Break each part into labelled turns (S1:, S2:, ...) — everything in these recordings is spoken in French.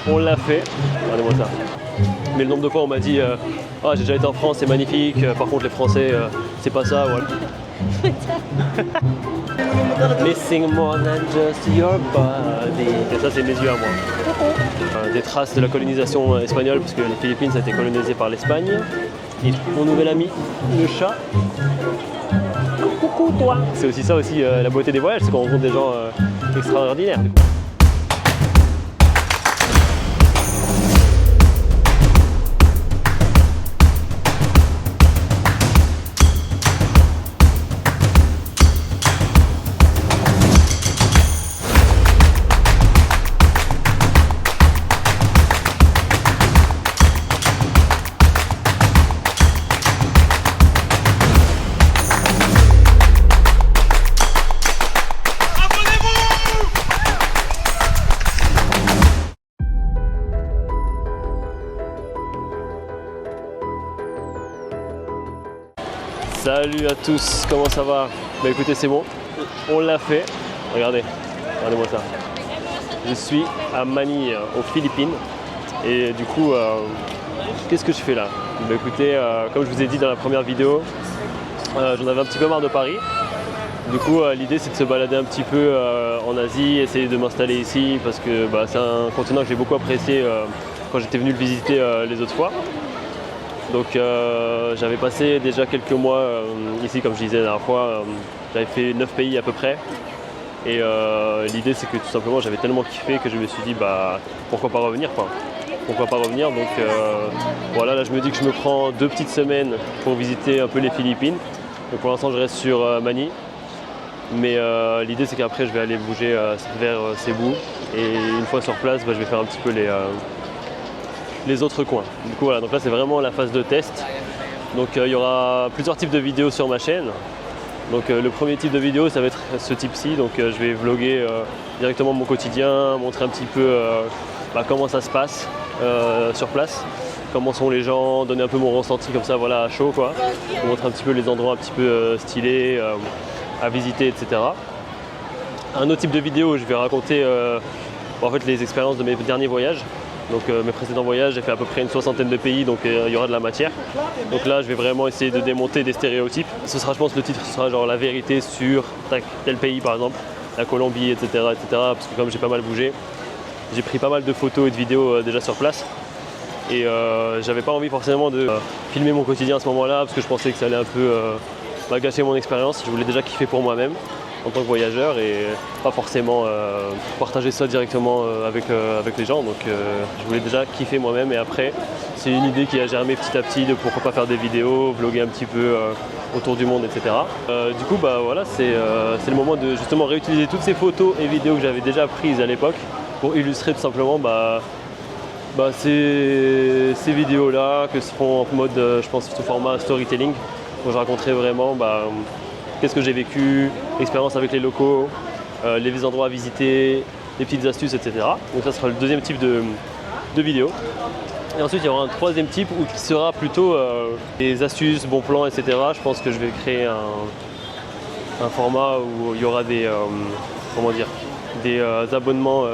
S1: on l'a fait. Regardez-moi ça. Mais le nombre de fois on m'a dit ah, j'ai déjà été en France, c'est magnifique, par contre les Français, c'est pas ça. Ouais. Missing more than just your body. Et ça, c'est mes yeux à moi. Des traces de la colonisation espagnole, puisque les Philippines, ça a été colonisé par l'Espagne. Et mon nouvel ami, le chat. Coucou toi. C'est aussi ça aussi la beauté des voyages, c'est qu'on rencontre des gens extraordinaires. Salut à tous, comment ça va? Bah écoutez, c'est bon, on l'a fait. Regardez, regardez-moi ça. Je suis à Manille, aux Philippines. Et du coup, qu'est-ce que je fais là? Bah écoutez, comme je vous ai dit dans la première vidéo, j'en avais un petit peu marre de Paris. Du coup, l'idée c'est de se balader un petit peu en Asie, essayer de m'installer ici parce que bah, c'est un continent que j'ai beaucoup apprécié quand j'étais venu le visiter les autres fois. Donc j'avais passé déjà quelques mois ici, comme je disais la dernière fois, j'avais fait 9 pays à peu près. Et l'idée c'est que tout simplement j'avais tellement kiffé que je me suis dit bah pourquoi pas revenir quoi. Pourquoi pas revenir, donc voilà, là je me dis que je me prends 2 petites semaines pour visiter un peu les Philippines. Donc pour l'instant je reste sur Manille. Mais l'idée c'est qu'après je vais aller bouger vers Cebu. Et une fois sur place, bah, je vais faire un petit peu les autres coins. Du coup voilà, donc là c'est vraiment la phase de test. Donc il y aura plusieurs types de vidéos sur ma chaîne. Donc le premier type de vidéo ça va être ce type-ci, donc je vais vlogger directement mon quotidien, montrer un petit peu bah, comment ça se passe sur place, comment sont les gens, donner un peu mon ressenti comme ça voilà à chaud quoi, montrer un petit peu les endroits un petit peu stylés à visiter, etc. Un autre type de vidéo où je vais raconter en fait les expériences de mes derniers voyages. Donc mes précédents voyages, j'ai fait à peu près une 60aine de pays, donc il y aura de la matière. Donc là, je vais vraiment essayer de démonter des stéréotypes. Ce sera, je pense, le titre sera genre la vérité sur tel pays, par exemple, la Colombie, etc., etc. Parce que comme j'ai pas mal bougé, j'ai pris pas mal de photos et de vidéos déjà sur place. Et j'avais pas envie forcément de filmer mon quotidien à ce moment-là, parce que je pensais que ça allait un peu gâcher mon expérience. Je voulais déjà kiffer pour moi-même en tant que voyageur et pas forcément partager ça directement avec les gens. Donc je voulais déjà kiffer moi-même et après c'est une idée qui a germé petit à petit de pourquoi pas faire des vidéos, vlogger un petit peu autour du monde, etc. Du coup bah voilà, c'est le moment de justement réutiliser toutes ces photos et vidéos que j'avais déjà prises à l'époque pour illustrer tout simplement ces vidéos-là que seront en mode je pense sous format storytelling où je raconterai vraiment qu'est-ce que j'ai vécu, l'expérience avec les locaux, les endroits à visiter, les petites astuces, etc. Donc ça sera le deuxième type de vidéo. Et ensuite il y aura un troisième type qui sera plutôt des astuces, bons plans, etc. Je pense que je vais créer un format où il y aura des abonnements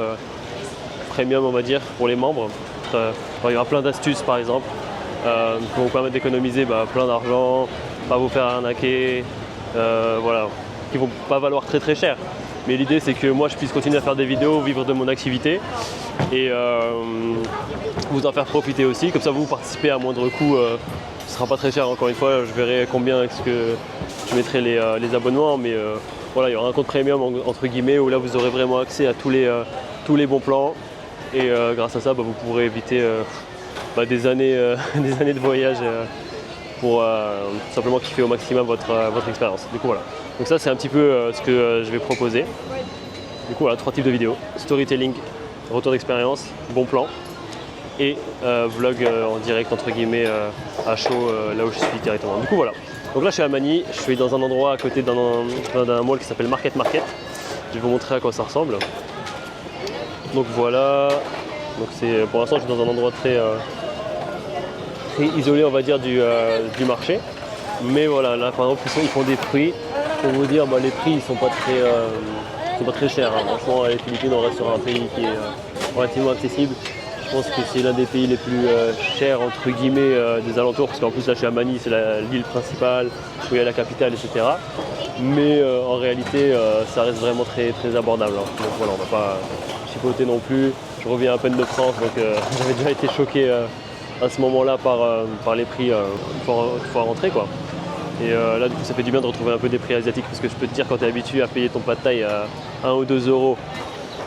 S1: premium on va dire pour les membres. Il y aura plein d'astuces par exemple qui vont vous permettre d'économiser plein d'argent, pas vous faire arnaquer. Voilà, qui vont pas valoir très très cher. Mais l'idée c'est que moi je puisse continuer à faire des vidéos, vivre de mon activité et vous en faire profiter aussi. Comme ça vous participez à moindre coût, ce sera pas très cher encore une fois, je verrai combien est-ce que je mettrai les abonnements. Mais voilà, il y aura un compte premium entre guillemets où là vous aurez vraiment accès à tous les bons plans. Et grâce à ça vous pourrez éviter des années de voyage pour tout simplement kiffer au maximum votre expérience. Du coup voilà. Donc ça c'est un petit peu ce que je vais proposer. Du coup voilà, 3 types de vidéos. Storytelling, retour d'expérience, bon plan et vlog en direct entre guillemets à chaud là où je suis directement. Du coup voilà. Donc là je suis à Manille, je suis dans un endroit à côté d'un mall qui s'appelle Market Market. Je vais vous montrer à quoi ça ressemble. Donc voilà. Donc pour l'instant je suis dans un endroit très isolé on va dire du marché, mais voilà là par exemple ils font des prix pour vous dire les prix ils sont pas très chers hein. Franchement les Philippines on reste sur un pays qui est relativement accessible. Je Je pense que c'est l'un des pays les plus chers entre guillemets des alentours, parce qu'en plus là je suis à Manille, c'est l'île principale, où il y a la capitale, etc. Mais en réalité ça reste vraiment très, très abordable. Hein. Donc voilà, on va pas chipoter non plus. Je reviens à peine de France, donc j'avais déjà été choqué à ce moment-là par les prix une fois rentré, quoi. Et là du coup ça fait du bien de retrouver un peu des prix asiatiques, parce que je peux te dire, quand tu es habitué à payer ton pad thaï à 1 ou 2 euros,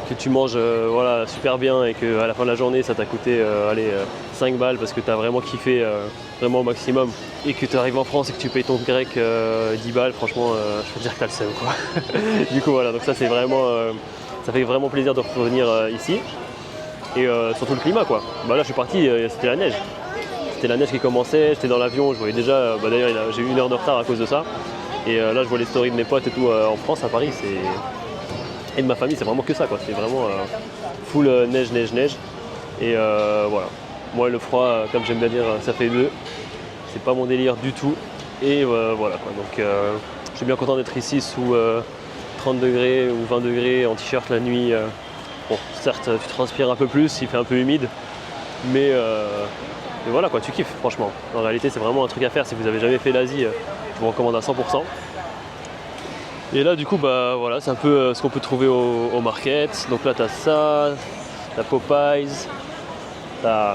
S1: que tu manges voilà, super bien et qu'à la fin de la journée ça t'a coûté 5 balles parce que tu as vraiment kiffé vraiment au maximum, et que tu arrives en France et que tu payes ton grec 10 balles, franchement je peux te dire que tu as le seum, quoi. Du coup voilà, donc ça c'est vraiment ça fait vraiment plaisir de revenir ici, et surtout le climat, quoi. Bah là je suis parti, c'était la neige. C'était la neige qui commençait, j'étais dans l'avion, je voyais déjà, d'ailleurs j'ai eu 1 heure de retard à cause de ça, et là je vois les stories de mes potes et tout en France, à Paris, et de ma famille, c'est vraiment que ça, quoi. C'est vraiment full neige. Et voilà. Moi, le froid, comme j'aime bien dire, ça fait deux. C'est pas mon délire du tout. Et voilà, quoi. Donc, je suis bien content d'être ici sous 30 degrés ou 20 degrés en t-shirt la nuit. Bon, certes, tu transpires un peu plus, il fait un peu humide. Mais voilà, quoi, tu kiffes, franchement. En réalité, c'est vraiment un truc à faire. Si vous avez jamais fait l'Asie, je vous recommande à 100%. Et là du coup bah voilà, c'est un peu ce qu'on peut trouver au market. Donc là t'as ça, t'as Popeyes, t'as...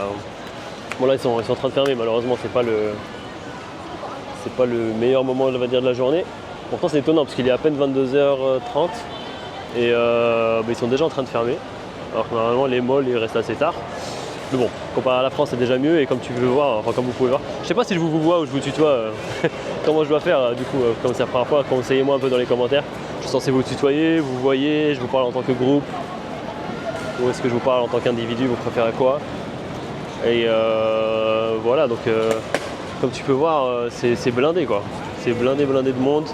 S1: Bon là ils sont en train de fermer, malheureusement c'est pas le meilleur moment, on va dire, de la journée. Pourtant c'est étonnant parce qu'il est à peine 22h30 et ils sont déjà en train de fermer. Alors que normalement les malls ils restent assez tard. Mais bon, comparé à la France c'est déjà mieux, et comme tu veux voir, enfin comme vous pouvez voir, je sais pas si je vous vois ou je vous tutoie, comment je dois faire du coup, comme c'est la première fois, conseillez-moi un peu dans les commentaires. Je suis censé vous tutoyer, vous voyez, je vous parle en tant que groupe, ou est-ce que je vous parle en tant qu'individu, vous préférez quoi? Et voilà, donc comme tu peux voir, c'est blindé, quoi. C'est blindé de monde.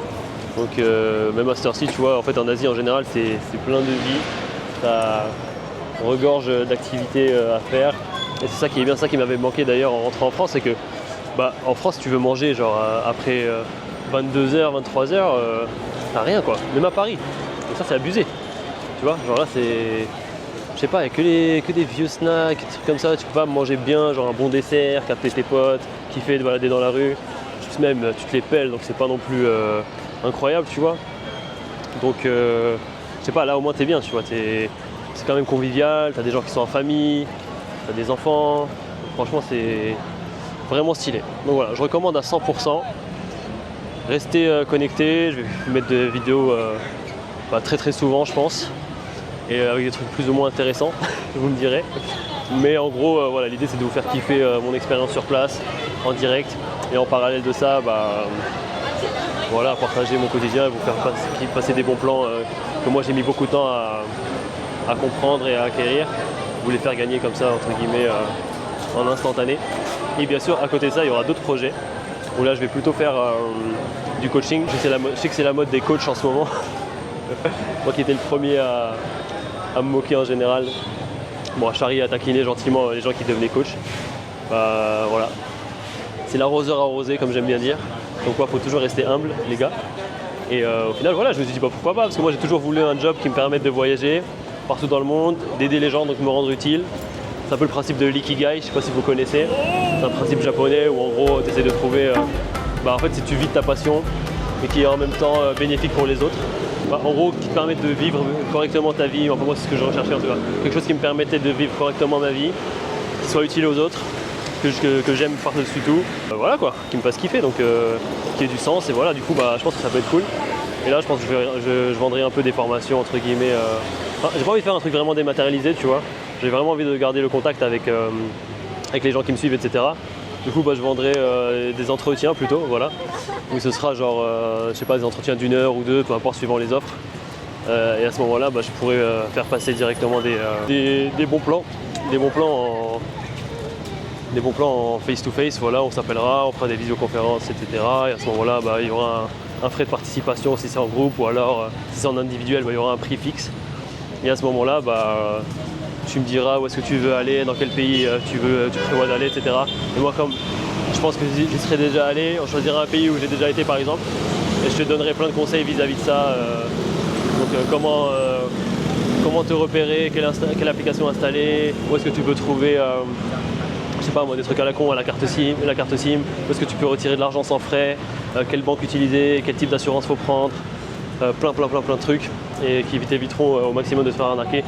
S1: Donc même à cette heure-ci, tu vois, en fait en Asie en général c'est plein de vie. Ça regorge d'activités à faire, et c'est ça qui est bien, ça qui m'avait manqué d'ailleurs en rentrant en France, c'est que bah, en France tu veux manger genre après 22h, 23h, t'as rien, quoi, même à Paris. Et ça c'est abusé, tu vois, genre là c'est, je sais pas, il y a que des vieux snacks, des trucs comme ça, tu peux pas manger bien, genre un bon dessert, capter tes potes, kiffer de balader dans la rue, juste même tu te les pelles, donc c'est pas non plus incroyable, tu vois. Donc je sais pas, là au moins t'es bien, tu vois, c'est quand même convivial, t'as des gens qui sont en famille, t'as des enfants, donc franchement c'est vraiment stylé. Donc voilà, je recommande à 100%. Restez connectés, je vais vous mettre des vidéos très souvent je pense, et avec des trucs plus ou moins intéressants, vous me direz. Mais en gros voilà, l'idée c'est de vous faire kiffer mon expérience sur place, en direct, et en parallèle de ça, voilà, partager mon quotidien et vous faire passer des bons plans que moi j'ai mis beaucoup de temps à comprendre et à acquérir, vous les faire gagner comme ça entre guillemets en instantané. Et bien sûr à côté de ça il y aura d'autres projets où là je vais plutôt faire du coaching. Je sais que c'est la mode des coachs en ce moment. Moi qui étais le premier à me moquer en général, bon, à charrier, à taquiner gentiment les gens qui devenaient coachs. Voilà, c'est l'arroseur arrosé comme j'aime bien dire, donc il faut toujours rester humble les gars. Et au final voilà, je me suis dit pourquoi pas, parce que moi j'ai toujours voulu un job qui me permette de voyager partout dans le monde, d'aider les gens, donc me rendre utile. C'est un peu le principe de l'ikigai, je sais pas si vous connaissez. C'est un principe japonais où en gros tu essaies de trouver en fait si tu vis de ta passion mais qui est en même temps bénéfique pour les autres. En gros qui te permet de vivre correctement ta vie, enfin moi c'est ce que je recherchais en tout cas. Quelque chose qui me permettait de vivre correctement ma vie, qui soit utile aux autres, que j'aime par-dessus tout. Voilà quoi, qui me fasse kiffer, donc qui ait du sens, et voilà, du coup je pense que ça peut être cool. Et là je pense que je vendrai un peu des formations entre guillemets. J'ai pas envie de faire un truc vraiment dématérialisé, tu vois. J'ai vraiment envie de garder le contact avec les gens qui me suivent, etc. Du coup je vendrai des entretiens plutôt, voilà. Où ce sera genre, je sais pas, des entretiens d'1 heure ou 2, peu importe suivant les offres. Et à ce moment-là, je pourrais faire passer directement des bons plans. Des bons plans en face-to-face, voilà, on s'appellera, on fera des visioconférences, etc. Et à ce moment-là, il y aura un frais de participation si c'est en groupe, ou alors si c'est en individuel, il y aura un prix fixe. Et à ce moment-là, tu me diras où est-ce que tu veux aller, dans quel pays tu prévois d'aller, etc. Et moi, comme je pense que j'y serais déjà allé, on choisira un pays où j'ai déjà été par exemple, et je te donnerai plein de conseils vis-à-vis de ça. Donc comment comment te repérer, quelle application installer, où est-ce que tu peux trouver, je sais pas moi, des trucs à la con, à la carte SIM, où est-ce que tu peux retirer de l'argent sans frais, quelle banque utiliser, quel type d'assurance faut prendre, plein de trucs et qui t'éviteront au maximum de te faire arnaquer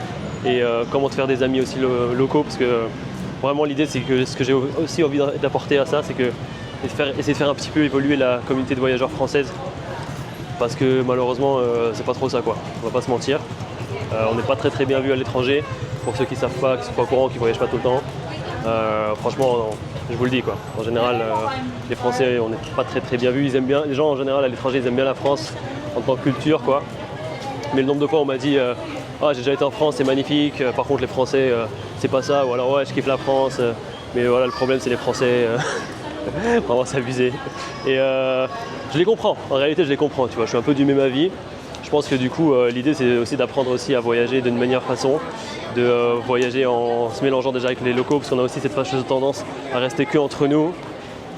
S1: et comment te faire des amis aussi locaux parce que vraiment l'idée c'est que ce que j'ai aussi envie d'apporter à ça c'est que essayer de faire un petit peu évoluer la communauté de voyageurs française parce que malheureusement c'est pas trop ça quoi, on va pas se mentir. On n'est pas très bien vu à l'étranger pour ceux qui savent pas, qui sont pas au courant, qui voyagent pas tout le temps. Franchement, je vous le dis quoi. En général, les Français, on n'est pas très bien vus. Ils aiment bien, les gens en général à l'étranger, ils aiment bien la France en tant que culture quoi. Mais le nombre de fois on m'a dit ah j'ai déjà été en France, c'est magnifique. Par contre les Français, c'est pas ça. Ou alors ouais je kiffe la France. Mais voilà le problème c'est les Français. Vraiment c'est abusé. Et je les comprends. En réalité je les comprends. Tu vois, je suis un peu du même avis. Je pense que du coup l'idée c'est aussi d'apprendre aussi à voyager d'une meilleure façon, de voyager en se mélangeant déjà avec les locaux parce qu'on a aussi cette fâcheuse tendance à rester que entre nous,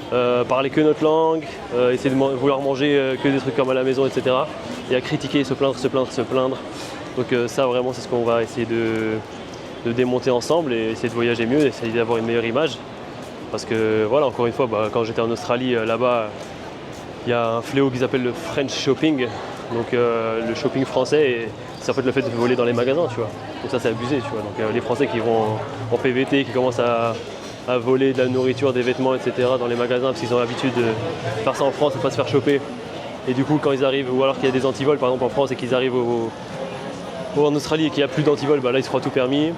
S1: parler que notre langue, essayer de vouloir manger que des trucs comme à la maison etc. Et à critiquer, se plaindre. Donc ça vraiment c'est ce qu'on va essayer de démonter ensemble et essayer de voyager mieux, essayer d'avoir une meilleure image. Parce que voilà encore une fois quand j'étais en Australie là-bas il y a un fléau qui s'appelle le French shopping. Donc le shopping français, c'est en fait le fait de voler dans les magasins, tu vois. Donc ça c'est abusé, tu vois. Donc les Français qui vont en PVT, qui commencent à voler de la nourriture, des vêtements, etc. dans les magasins parce qu'ils ont l'habitude de faire ça en France et pas se faire choper. Et du coup quand ils arrivent, ou alors qu'il y a des antivols par exemple en France et qu'ils arrivent en Australie et qu'il n'y a plus d'antivols, bah là ils se croient tout permis.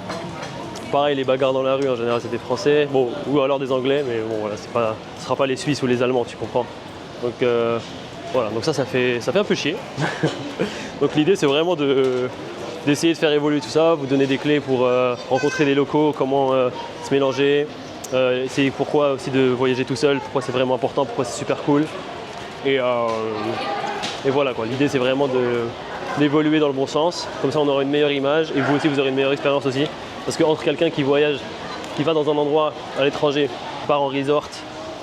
S1: Pareil les bagarres dans la rue en général c'est des Français, bon, ou alors des Anglais, mais bon voilà, ce ne sera pas les Suisses ou les Allemands, tu comprends. Donc voilà, donc ça fait un peu chier. Donc l'idée c'est vraiment d'essayer de faire évoluer tout ça, vous donner des clés pour rencontrer des locaux, comment se mélanger, essayer pourquoi aussi de voyager tout seul, pourquoi c'est vraiment important, pourquoi c'est super cool. Et voilà quoi, l'idée c'est vraiment d'évoluer dans le bon sens, comme ça on aura une meilleure image et vous aussi vous aurez une meilleure expérience aussi. Parce qu'entre quelqu'un qui voyage, qui va dans un endroit à l'étranger, qui part en resort,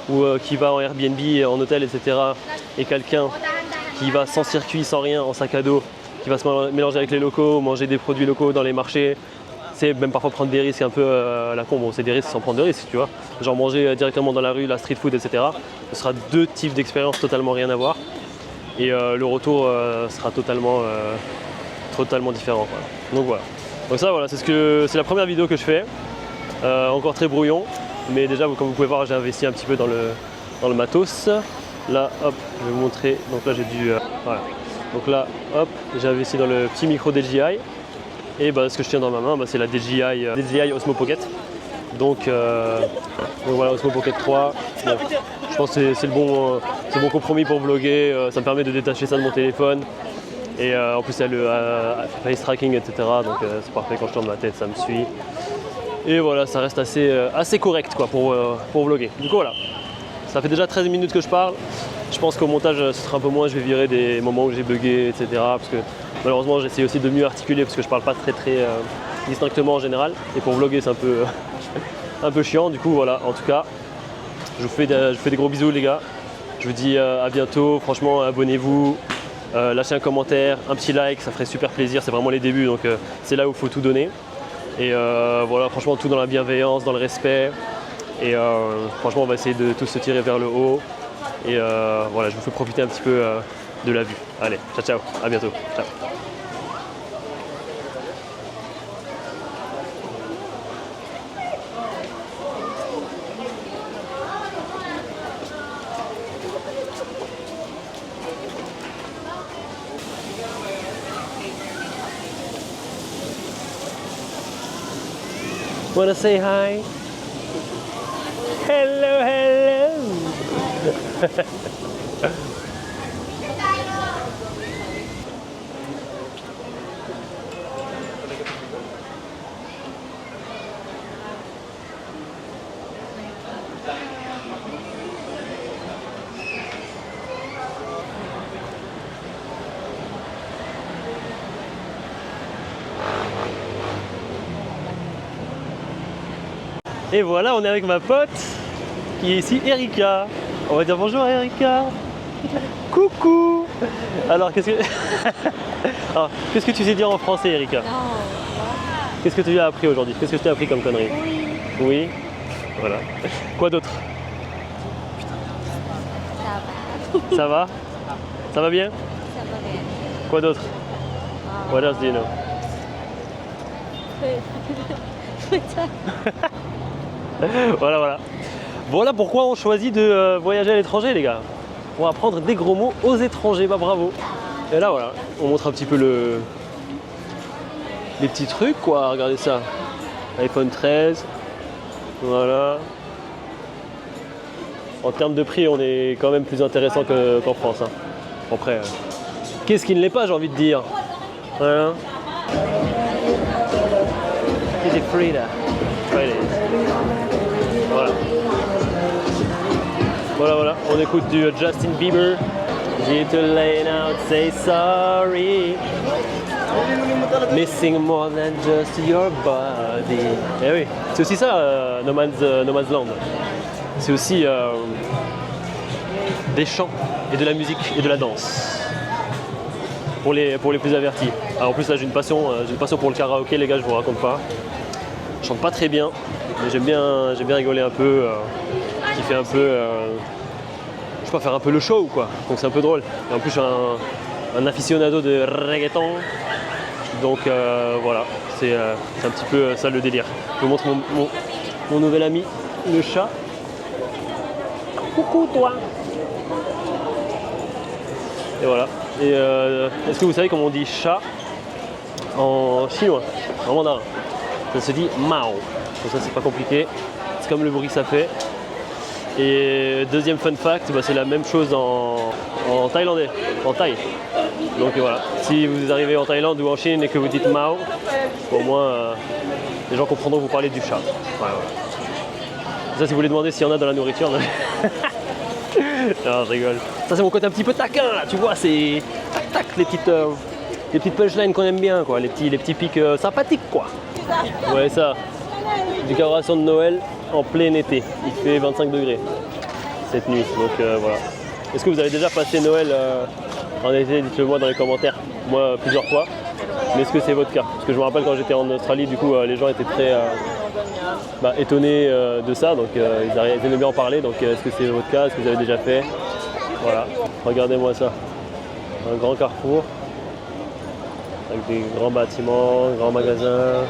S1: ou qui va en Airbnb, en hôtel, etc. et quelqu'un qui va sans circuit, sans rien, en sac à dos, qui va se mélanger avec les locaux, manger des produits locaux dans les marchés, c'est même parfois prendre des risques un peu à la con, bon c'est des risques sans prendre de risques, tu vois. Genre manger directement dans la rue, la street food, etc. Ce sera deux types d'expériences totalement rien à voir. Et le retour sera totalement différent, quoi. Donc voilà. Donc ça voilà, c'est la première vidéo que je fais. Encore très brouillon. Mais déjà, comme vous pouvez voir, j'ai investi un petit peu dans le matos. Là, hop, je vais vous montrer. Donc là, j'ai dû... voilà. Donc là, hop, j'ai investi dans le petit micro DJI. Et bah, ce que je tiens dans ma main, bah, c'est la DJI Osmo Pocket. Donc voilà, Osmo Pocket 3. Bon, je pense que c'est le bon compromis pour vlogger. Ça me permet de détacher ça de mon téléphone. Et en plus, il y a le face tracking, etc. Donc c'est parfait, quand je tourne ma tête, ça me suit. Et voilà, ça reste assez correct quoi, pour vlogger. Du coup voilà, ça fait déjà 13 minutes que je parle. Je pense qu'au montage ce sera un peu moins, je vais virer des moments où j'ai bugué, etc. Parce que malheureusement j'essaie aussi de mieux articuler parce que je parle pas très distinctement en général. Et pour vlogger c'est un peu chiant. Du coup voilà, en tout cas, je vous fais des gros bisous les gars. Je vous dis à bientôt, franchement abonnez-vous, lâchez un commentaire, un petit like, ça ferait super plaisir. C'est vraiment les débuts donc c'est là où il faut tout donner. Et voilà, franchement, tout dans la bienveillance, dans le respect. Et franchement, on va essayer de tous se tirer vers le haut. Et voilà, je vous fais profiter un petit peu de la vue. Allez, ciao, à bientôt. Ciao. Wanna say hi? Hello. Et voilà, on est avec ma pote qui est ici, Erika. On va dire bonjour à Erika. Coucou. Alors, qu'est-ce que tu sais dire en français, Erika?
S2: Non.
S1: Qu'est-ce que tu as appris aujourd'hui? Qu'est-ce que tu as appris comme connerie?
S2: Oui.
S1: Oui. Voilà. Quoi d'autre?
S2: Ça va.
S1: Ça va? Ça va bien?
S2: Ça va bien.
S1: Quoi d'autre? What else do you know? Voilà, voilà. Voilà pourquoi on choisit de voyager à l'étranger, les gars. Pour apprendre des gros mots aux étrangers. Bah bravo. Et là, voilà, on montre un petit peu les petits trucs, quoi. Regardez ça. iPhone 13. Voilà. En termes de prix, on est quand même plus intéressant qu'en France. Hein. Après, qu'est-ce qui ne l'est pas, j'ai envie de dire. Voilà. C'est Frida. Voilà. Voilà, voilà. On écoute du Justin Bieber. Little late now, say sorry. Missing more than just your body. Eh oui, c'est aussi ça, No Man's Land. C'est aussi des chants et de la musique et de la danse. Pour les plus avertis. Alors en plus là j'ai une passion pour le karaoké, les gars, je vous raconte pas. Je chante pas très bien, mais j'aime bien rigoler un peu, qui fait un peu, je sais pas, faire un peu le show quoi. Donc c'est un peu drôle. Et en plus je suis un aficionado de reggaeton, donc voilà, c'est un petit peu ça le délire. Je vous montre mon nouvel ami, le chat. Coucou toi. Et voilà. Et est-ce que vous savez comment on dit chat en chinois, en mandarin? Ça se dit mao. Donc ça c'est pas compliqué. C'est comme le bruit que ça fait. Et deuxième fun fact, bah, c'est la même chose en thaïlandais, en thaï. Donc voilà. Si vous arrivez en Thaïlande ou en Chine et que vous dites mao, au moins les gens comprendront que vous parlez du chat. Voilà. Ça, si vous voulez demander s'il y en a dans la nourriture. Non, je rigole. Ça, c'est mon côté un petit peu taquin, là, tu vois, c'est tac-tac, les petites punchlines qu'on aime bien, quoi, les petits pics sympathiques, quoi. Ouais, ça, décoration de Noël en plein été. Il fait 25 degrés cette nuit, donc voilà. Est-ce que vous avez déjà passé Noël en été? Dites-le moi dans les commentaires. Moi, plusieurs fois. Mais est-ce que c'est votre cas? Parce que je me rappelle quand j'étais en Australie, du coup, les gens étaient très étonnés de ça, donc ils aimaient bien en parler. Donc est-ce que c'est votre cas? Est-ce que vous avez déjà fait? Voilà, regardez-moi ça. Un grand carrefour avec des grands bâtiments, grands magasins.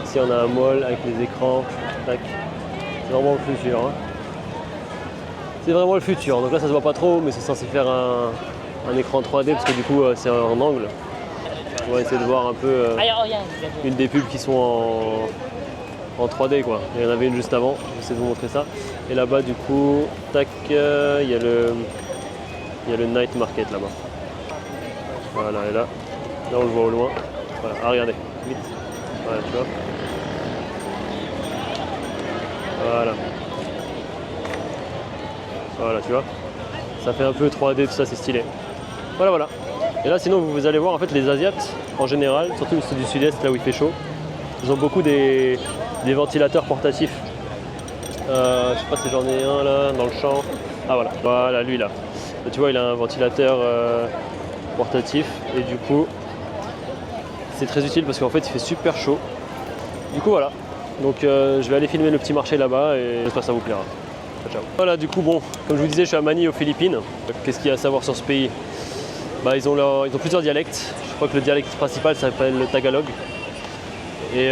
S1: Ici on a un mall avec les écrans. Tac. C'est vraiment le futur. Hein. C'est vraiment le futur. Donc là ça se voit pas trop, mais c'est censé faire un écran 3D parce que du coup c'est en angle. On va essayer de voir un peu une des pubs qui sont en 3D quoi. Il y en avait une juste avant, j'essaie de vous montrer ça. Et là-bas du coup, tac, il y a le night market là-bas. Voilà, et là on le voit au loin. Voilà, ah, regardez, vite. Voilà, tu vois. Voilà. Voilà, tu vois. Ça fait un peu 3D, tout ça, c'est stylé. Voilà, voilà. Et là, sinon, vous allez voir, en fait, les Asiates, en général, surtout ceux du sud-est, là où il fait chaud, ils ont beaucoup des ventilateurs portatifs. Je sais pas si j'en ai un là, dans le champ. Ah voilà, voilà, lui là. Là, tu vois, il a un ventilateur portatif et du coup, c'est très utile parce qu'en fait, il fait super chaud. Du coup, voilà. Donc, je vais aller filmer le petit marché là-bas et j'espère que ça vous plaira. Ciao, ciao. Voilà, du coup, bon, comme je vous disais, je suis à Manille, aux Philippines. Qu'est-ce qu'il y a à savoir sur ce pays? Bah, ils ont plusieurs dialectes. Je crois que le dialecte principal s'appelle le tagalog. Et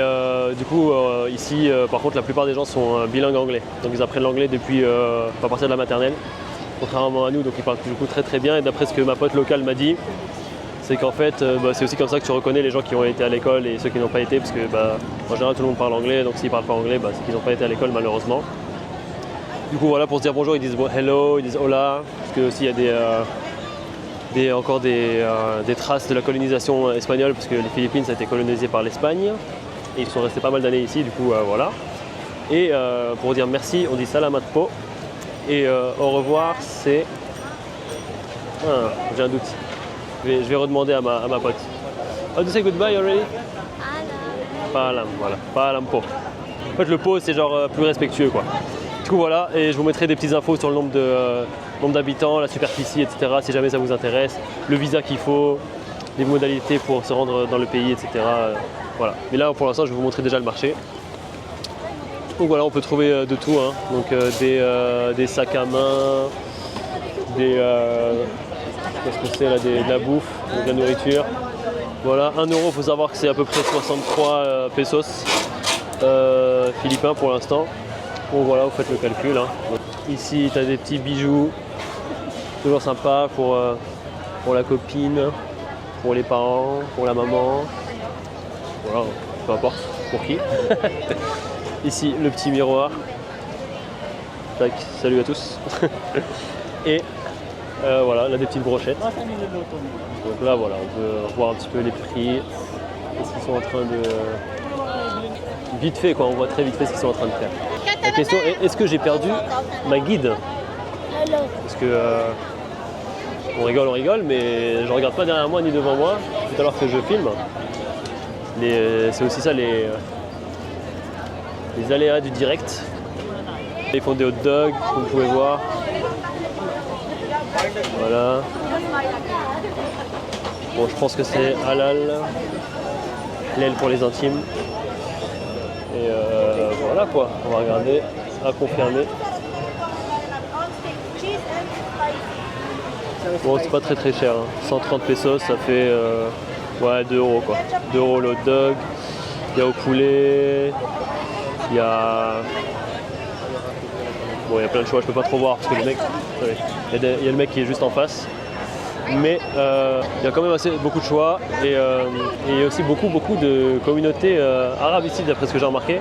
S1: du coup, ici, par contre, la plupart des gens sont bilingues anglais. Donc ils apprennent l'anglais depuis à partir de la maternelle, contrairement à nous, donc ils parlent du coup très très bien. Et d'après ce que ma pote locale m'a dit, c'est qu'en fait, c'est aussi comme ça que tu reconnais les gens qui ont été à l'école et ceux qui n'ont pas été, parce que en général tout le monde parle anglais, donc s'ils ne parlent pas anglais, c'est qu'ils n'ont pas été à l'école malheureusement. Du coup, voilà, pour se dire bonjour, ils disent hello, ils disent hola, parce que aussi il y a encore des traces de la colonisation espagnole, parce que les Philippines ça a été colonisé par l'Espagne. Et ils sont restés pas mal d'années ici, du coup voilà. Et pour dire merci, on dit salamat po. Et au revoir, c'est... Ah, j'ai un doute. Je vais redemander à ma pote. How do you say goodbye already? Paalam, voilà. Paalam po. En fait, le po, c'est genre plus respectueux, quoi. Du coup, voilà. Et je vous mettrai des petites infos sur le nombre d'habitants, la superficie, etc. Si jamais ça vous intéresse. Le visa qu'il faut. des modalités pour se rendre dans le pays, etc. Voilà. Mais là, pour l'instant, je vais vous montrer déjà le marché. Donc voilà, on peut trouver de tout, hein. Donc des sacs à main, qu'est-ce que c'est là, de la bouffe, de la nourriture. Voilà, 1 euro, il faut savoir que c'est à peu près 63 pesos philippins pour l'instant. Bon voilà, vous faites le calcul, hein. Ici, tu as des petits bijoux, toujours sympa pour la copine, pour les parents, pour la maman. Voilà, peu importe, pour qui. Ici, le petit miroir. Tac, salut à tous. Et voilà, là des petites brochettes. Donc là, voilà, on peut voir un petit peu les prix. Qu'est-ce qu'ils sont en train de... Vite fait, quoi, on voit très vite fait ce qu'ils sont en train de faire. La question est, est-ce que j'ai perdu ma guide? Parce que on rigole, mais je regarde pas derrière moi ni devant moi tout à l'heure que je filme. C'est aussi ça les aléas du direct. Ils font des hot dogs, comme vous pouvez voir. Voilà. Bon, je pense que c'est halal. L'aile pour les intimes. Et voilà quoi, on va regarder, à confirmer. Bon, c'est pas très cher, hein. 130 pesos, ça fait ouais, 2 euros quoi. 2 euros le hot dog, il y a au poulet, il y a... Bon, il y a plein de choix, je peux pas trop voir parce que le mec... Il y a le mec qui est juste en face. Mais il y a quand même beaucoup de choix et il y a aussi beaucoup de communautés arabes ici d'après ce que j'ai remarqué,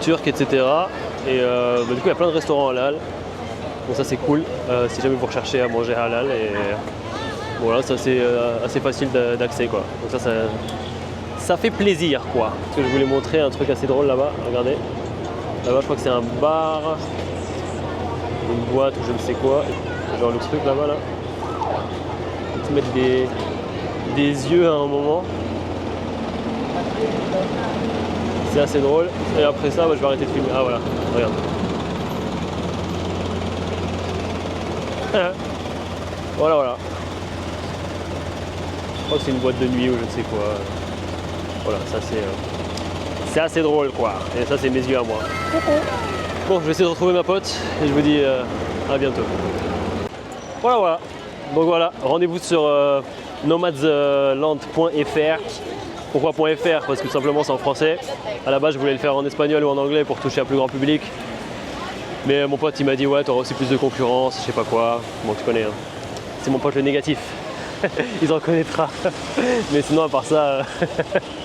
S1: turques, etc. Et du coup il y a plein de restaurants halal, donc ça c'est cool si jamais vous recherchez à manger halal. Et voilà, ça c'est assez facile d'accès quoi. Donc ça fait plaisir quoi. Parce que je voulais montrer un truc assez drôle là-bas, regardez. Là-bas je crois que c'est un bar, une boîte ou je ne sais quoi, genre le truc là-bas là. Mettre des yeux à un moment, c'est assez drôle. Et après ça, je vais arrêter de filmer. Ah voilà, regarde. Voilà. Je crois que c'est une boîte de nuit ou je ne sais quoi. Voilà, ça c'est assez drôle quoi. Et ça c'est mes yeux à moi. Bon, je vais essayer de retrouver ma pote et je vous dis à bientôt. Voilà. Donc voilà, rendez-vous sur nomadsland.fr. Pourquoi .fr? Parce que tout simplement c'est en français. À la base je voulais le faire en espagnol ou en anglais pour toucher un plus grand public. Mais mon pote il m'a dit ouais, t'auras aussi plus de concurrence, je sais pas quoi. Bon, tu connais, hein. C'est mon pote le négatif. Il en connaîtra. Mais sinon à part ça,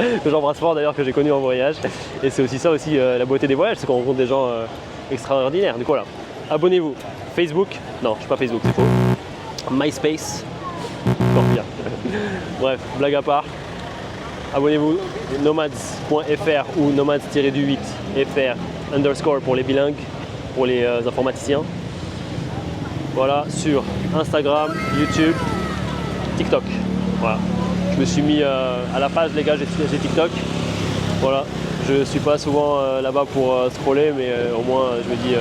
S1: que j'embrasse fort d'ailleurs, que j'ai connu en voyage. Et c'est aussi ça aussi la beauté des voyages, c'est qu'on rencontre des gens extraordinaires. Du coup voilà, abonnez-vous. Facebook, non je suis pas Facebook, c'est faux. MySpace, bien. Bref, blague à part, abonnez-vous nomads.fr ou nomads-8fr_ pour les bilingues, pour les informaticiens. Voilà, sur Instagram, YouTube, TikTok. Voilà, je me suis mis à la page les gars, j'ai TikTok. Voilà, je suis pas souvent là-bas pour scroller, mais au moins je me dis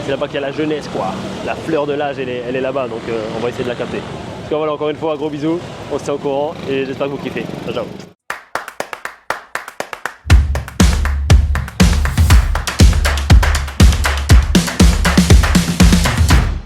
S1: c'est là-bas qu'il y a la jeunesse quoi. La fleur de l'âge elle est là-bas, donc on va essayer de la capter. En tout cas voilà, encore une fois, gros bisous, on se tient au courant et j'espère que vous kiffez. Ciao.